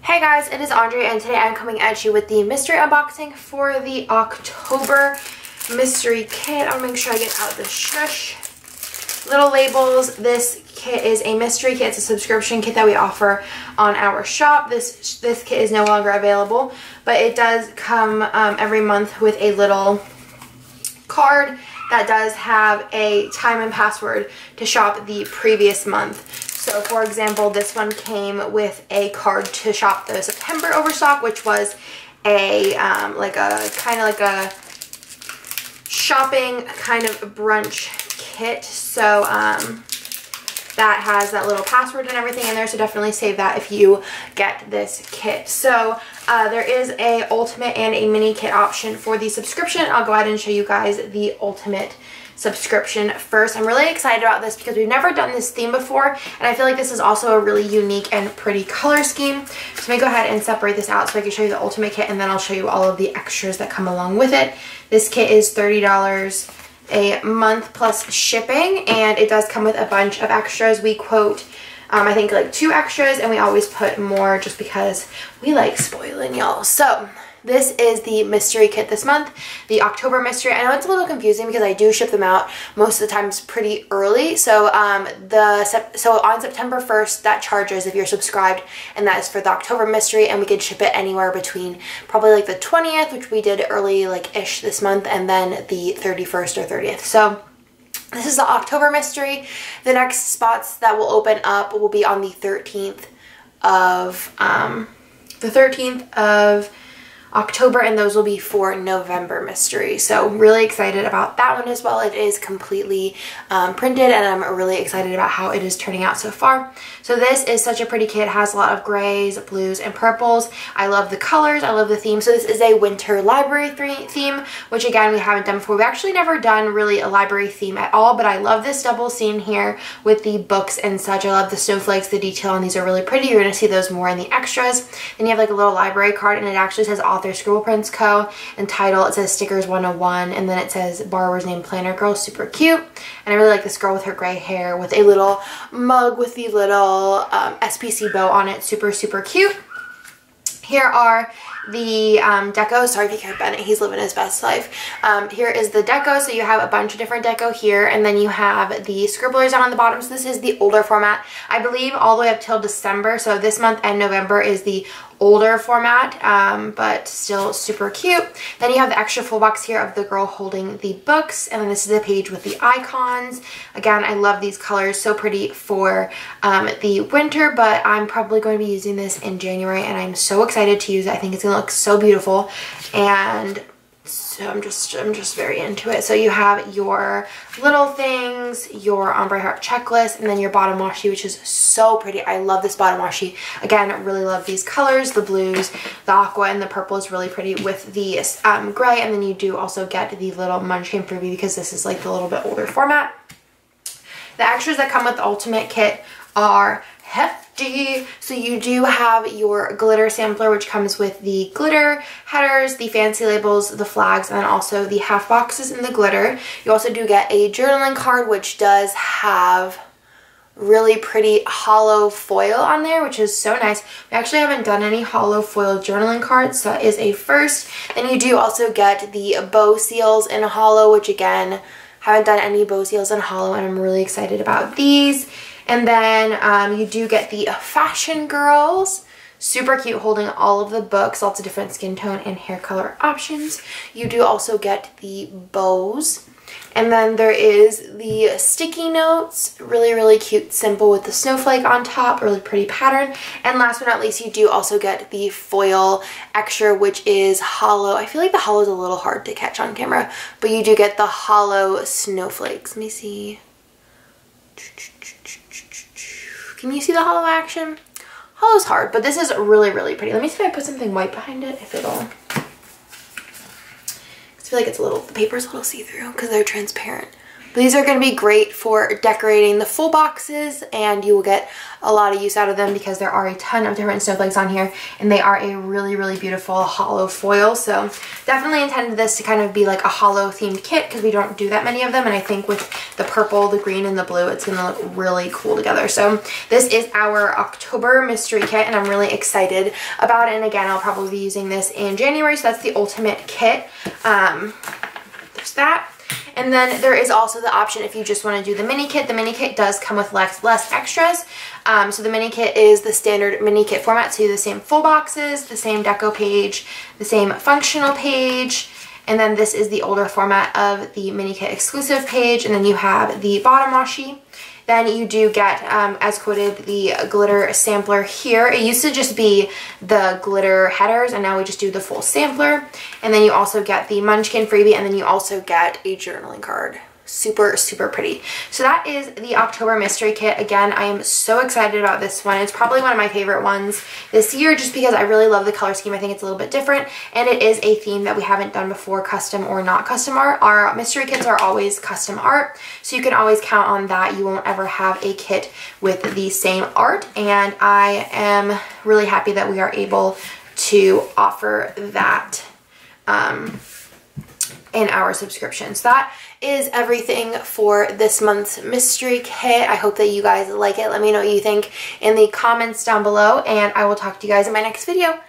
Hey guys, it is Andre and today I'm coming at you with the mystery unboxing for the October mystery kit. I'll make sure I get out the shush little labels. This kit is a mystery kit. It's a subscription kit that we offer on our shop. This kit is no longer available, but it does come every month with a little card that does have a time and password to shop the previous month. So for example, this one came with a card to shop the September overstock, which was a like a shopping kind of brunch kit. So that has that little password and everything in there, so definitely save that if you get this kit. So there is a ultimate and a mini kit option for the subscription. I'll go ahead and show you guys the ultimate subscription first. I'm really excited about this because we've never done this theme before, and I feel like this is also a really unique and pretty color scheme. So let me go ahead and separate this out so I can show you the ultimate kit, and then I'll show you all of the extras that come along with it. This kit is $30 a month plus shipping, and it does come with a bunch of extras. We quote I think like 2 extras, and we always put more just because we like spoiling y'all. So this is the mystery kit this month, the October mystery. I know it's a little confusing because I do ship them out most of the times pretty early. So on September 1st, that charges if you're subscribed, and that is for the October mystery, and we could ship it anywhere between probably like the 20th, which we did early like ish this month, and then the 31st or 30th. So this is the October mystery. The next spots that will open up will be on the 13th of October, and those will be for November mystery. So really excited about that one as well. It is completely printed, and I'm really excited about how it is turning out so far. So this is such a pretty kit. It has a lot of grays, blues, and purples. I love the colors. I love the theme. So this is a winter library theme, which again we haven't done before. We've actually never done really a library theme at all, but I love this double scene here with the books and such. I love the snowflakes. The detail on these are really pretty. You're going to see those more in the extras. Then you have like a little library card, and it actually says author Scribble Prints Co. and title. It says Stickers 101, and then it says borrower's name Planner Girl. Super cute. And I really like this girl with her gray hair with a little mug with the little SPC bow on it. Super cute. Here are the deco. Sorry if you can't Bennett, he's living his best life. Here is the deco. So you have a bunch of different deco here, and then you have the scribblers on the bottom. So this is the older format, I believe, all the way up till December. So this month and November is the older format, but still super cute. Then you have the extra full box here of the girl holding the books, and then this is a page with the icons. Again, I love these colors, so pretty for the winter, but I'm probably going to be using this in January, and I'm so excited to use it. I think it's gonna look so beautiful, and so I'm just very into it. So you have your little things, your ombre heart checklist, and then your bottom washi, which is so pretty. I love this bottom washi. Again, I really love these colors. The blues, the aqua, and the purple is really pretty with the gray. And then you do also get the little munchkin freebie because this is like the little bit older format. The extras that come with the ultimate kit are hefty. So you do have your glitter sampler, which comes with the glitter headers, the fancy labels, the flags, and then also the half boxes in the glitter. You also do get a journaling card, which does have really pretty hollow foil on there, which is so nice. We actually haven't done any hollow foil journaling cards, so that is a first. Then you do also get the bow seals in hollow, which again, haven't done any bow seals in hollow, and I'm really excited about these. And then you do get the Fashion Girls. Super cute, holding all of the books, lots of different skin tone and hair color options. You do also get the bows. And then there is the sticky notes, really cute, simple with the snowflake on top, really pretty pattern. And last but not least, you do also get the foil extra, which is hollow. I feel like the hollow is a little hard to catch on camera, but you do get the hollow snowflakes. Let me see. Can you see the hollow action? Hollow's hard, but this is really pretty. Let me see if I put something white behind it, if it'll. I feel like it's a little, the paper's a little see-through because they're transparent. These are going to be great for decorating the full boxes, and you will get a lot of use out of them because there are a ton of different snowflakes on here, and they are a really, really beautiful hollow foil. So definitely intended this to kind of be like a hollow themed kit because we don't do that many of them, and I think with the purple, the green, and the blue, it's going to look really cool together. So this is our October mystery kit, and I'm really excited about it. And again, I'll probably be using this in January, so that's the ultimate kit. There's that. And then there is also the option if you just want to do the mini kit. The mini kit does come with less extras. So the mini kit is the standard mini kit format. So you have the same full boxes, the same deco page, the same functional page. And then this is the older format of the mini kit exclusive page. And then you have the bottom washi. Then you do get, as quoted, the glitter sampler here. It used to just be the glitter headers, and now we just do the full sampler. And then you also get the Munchkin freebie, and then you also get a journaling card. Super, super pretty. So that is the October mystery kit. Again, I am so excited about this one. It's probably one of my favorite ones this year just because I really love the color scheme. I think it's a little bit different, and it is a theme that we haven't done before, custom or not custom art. Our mystery kits are always custom art, so you can always count on that. You won't ever have a kit with the same art, and I am really happy that we are able to offer that in our subscriptions. That is everything for this month's mystery kit. I hope that you guys like it. Let me know what you think in the comments down below, and I will talk to you guys in my next video.